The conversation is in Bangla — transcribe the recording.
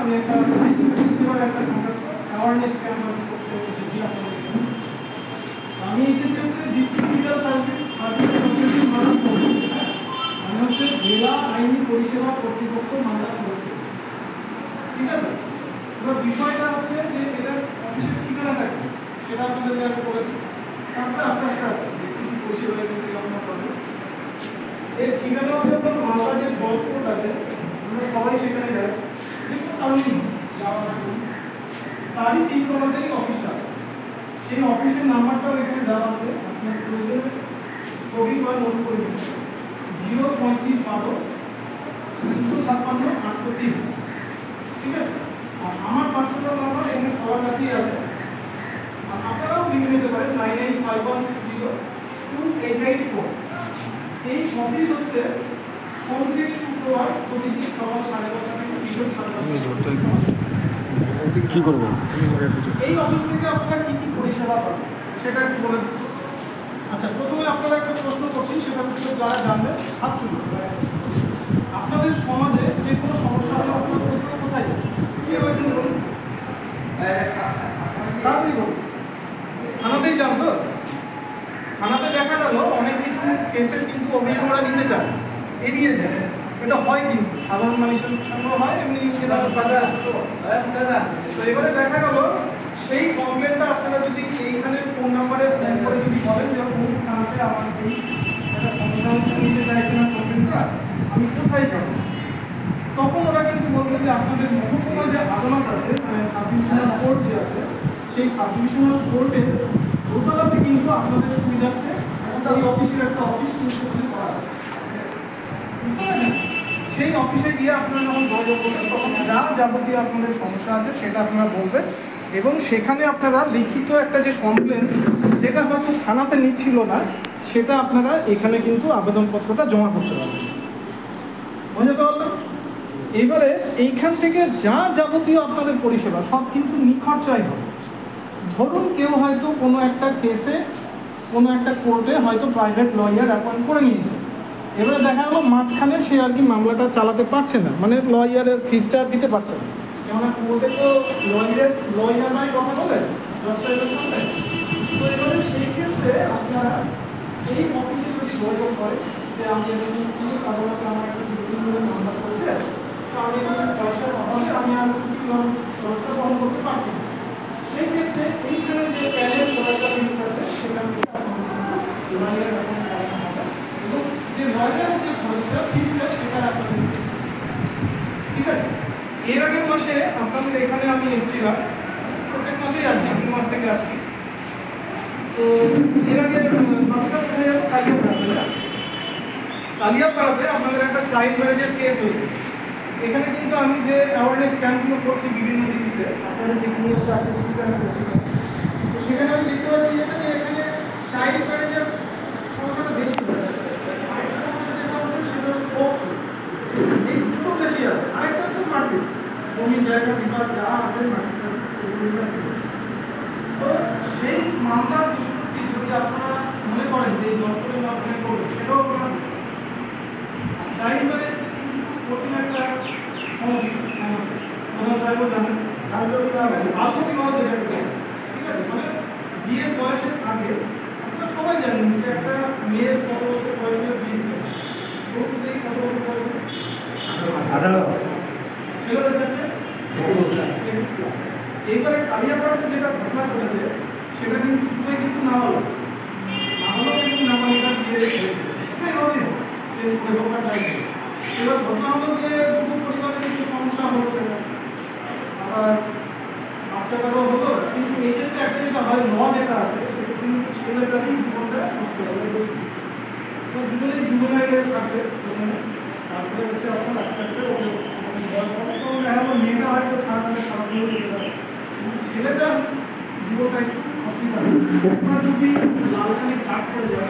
আমি একটা পরিষেবার একটা অ্যাওয়ারনেস ক্যাম্প করতে এসেছি আপনাদের এখানে। আমি এসেছি হচ্ছে ডিস্ট্রিক্ট লিগাল সার্ভিস অথরিটি মানব করতে, আমি হচ্ছে জেলা আইনি পরিষেবা কর্তৃপক্ষ মানব করতে, ঠিক আছে। এবার বিষয়টা হচ্ছে যে এটার অফিসের ঠিকানাটা কি সেটা আপনাদেরকে আমি বলে দিই, তারপরে আস্তে আস্তে আসছে কি পরিষেবা দিতে আপনার পাবেন। এর ঠিকানা হচ্ছে আপনার মালদা যে জজ কোর্ট আছে, আমরা সবাই সেখানে যাই, দেখুন কারণ যাওয়া তারই তিনতলাতেই অফিসটা আছে। সেই অফিসের নাম্বারটাও এখানে দেওয়া আছে, আপনার প্রয়োজনে ছবি বা নোট করে দিন, 03512-256-803, ঠিক আছে। আর আমার পার্সোনাল নাম্বার এখানে সবার কাছেই আছে, আর আপনারাও লিখে নিতে পারেন 9951028884। এই অফিস হচ্ছে সোম থেকে শুক্রবার প্রতিদিন সকাল 10:30 থেকে বিকেল 5:30। কি করবো এই অফিস থেকে আপনারা কি কি পরিষেবা পাবেন সেটা একটু বলে দিন। আচ্ছা, প্রথমে আপনারা একটা প্রশ্ন করছেন, সেটা হচ্ছে যারা জানবেন হাত তুলুন। আপনাদের সমাজে যে কোনো সমস্যা হলে আপনারা প্রথমে কোথায় যান? কি এবার একটু বলুন, তাড়াতাড়ি বলুন। থানাতেই যান তো? থানাতে দেখা গেল অনেক কিছু কেসের কিন্তু অভিযোগরা নিতে চায়, এড়িয়ে যায়। এটা হয় কিন্তু সাধারণ মানুষের সঙ্গে হয়, এমনি তো এবারে দেখা গেল সেই কমপ্লেনটা আপনারা যদি এইখানে ফোন নাম্বারে ফোন করে যদি বলেন যে কোন থানাতে আমার এই একটা সমস্যা হচ্ছে, নিতে চাইছি না কমপ্লেনটা, আমি কোথায় যাবো, তখন ওরা কিন্তু বলবে যে আপনাদের মহকুমা যে আদালত আছে, মানে সাব ডিভিশনাল কোর্ট যে আছে, সেই সাব ডিভিশনাল কোর্টের দোতলাতে কিন্তু আপনাদের সুবিধার্থে এই অফিসের একটা অফিস কিন্তু করা আছে। সেই অফিসে গিয়ে আপনারা যখন যোগাযোগ করবেন তখন যা যাবতীয় আপনাদের সমস্যা আছে সেটা আপনারা বলবেন, এবং সেখানে আপনারা লিখিত একটা যে কমপ্লেন যেটা হয়তো থানাতে নিচ্ছিল না, সেটা আপনারা এখানে কিন্তু আবেদনপত্রটা জমা করতে পারবেন। বুঝতে পারলাম? এবারে এইখান থেকে যা যাবতীয় আপনাদের পরিষেবা সব কিন্তু নিখরচায় হবে। ধরুন কেউ হয়তো কোনো একটা কেসে কোনো একটা কোর্টে হয়তো প্রাইভেট লয়ার অ্যাপয়েন্ট করে নিয়েছে, এবারে দেখা গেলো মাঝখানে সে আর কি মামলাটা চালাতে পারছে না, মানে লয়ারের ফিসটা দিতে পারছে না, কেননা কোর্টে তো লয়াররাই কথা বলে জজ সাহেবের সঙ্গে। তো এবারে সেই ক্ষেত্রে আপনারা এই অফিসে যদি যোগাযোগ করেন যে আমি এরকম আদালতে আমার একটা দুর্নীতি করে মামলা করেছে, তো আমি পয়সার অভাবে আমি আর খরচটা বহন করতে পারছি না, সেই ক্ষেত্রে এইখানে যে প্যানেল লয়ার লিস্ট আছে সেখান থেকে লয়ার এবং যে লয়ারের যে খরচটা ফিসটা সেটা আপনাদের, ঠিক আছে। এর আগের মাসে আপনাদের এখানে আমি এসেছিলাম, প্রত্যেক মাসেই আসছি, 2 মাস থেকে আসছি। তো এর আগে কালিয়াপাড়াতে আপনাদের একটা চাইল্ড ম্যারেজের কেস হয়েছে। এখানে কিন্তু আমি যে অ্যাওয়ারনেস ক্যাম্পগুলো করছি বিভিন্ন জিবিতে, আপনাদের যে কোনো 4টে জিবিতে আমি করছি, তো সেখানে আমি দেখতে পাচ্ছি যে এখানে চাইল্ড ম্যারেজের সমস্যাটা বেশি হয়েছে। আরেকটা সমস্যা যেটা হচ্ছে সেটা হচ্ছে পক্সো, এই দুটো বেশি আছে। আরেকটা হচ্ছে মার্কেট, জমি জায়গা বিবাদ যা আছে মার্কেটটা। তো সেই মামলার নিষ্পত্তি যদি আপনারা মনে করেন যে এই দপ্তরের মাধ্যমে করবেন, সেটাও আপনারা চাইল্ড ম্যারেজ কিন্তু কঠিন একটা সমস্যা। প্রধান সাহেবও জানেন বাল্য বিবাহ যেটা, ঠিক আছে, মানে বিয়ের বয়সের আগে আপনারা সবাই জানেন যে একটা মেয়ের কত বছর বয়সে বিয়ে দিতে হয়, কত বছর বয়সে 18, ছেলেদের ক্ষেত্রে 21। এইবারে কালিয়াপাড়াতে যেটা ঘটনা ঘটেছে সেটা কিন্তু দুটোই কিন্তু নাবালক কিন্তু নাবালিকার বিয়ে হয়েছে, এবার ঘটনা হলো যে দুটো পরিবারের কিছু সমস্যা হচ্ছে, আবার বাচ্চাটারও হলো, কিন্তু এই ক্ষেত্রে একটা যেটা হয় ল যেটা আছে সেটা কিন্তু ছেলেটারই জীবনটা নষ্ট হয়ে গেছে। তো দুজনেই যুবনাইলে থাকবে ওখানে, তারপরে হচ্ছে আপনার আস্তে আস্তে বয়স দেখা গেলো মেয়েটা হয়তো ছাড়াতে খারাপ হয়ে যেতে পারে, কিন্তু ছেলেটার জীবনটা একটু অসুবিধা হয়। যদি লালকালি কাজ করে যায়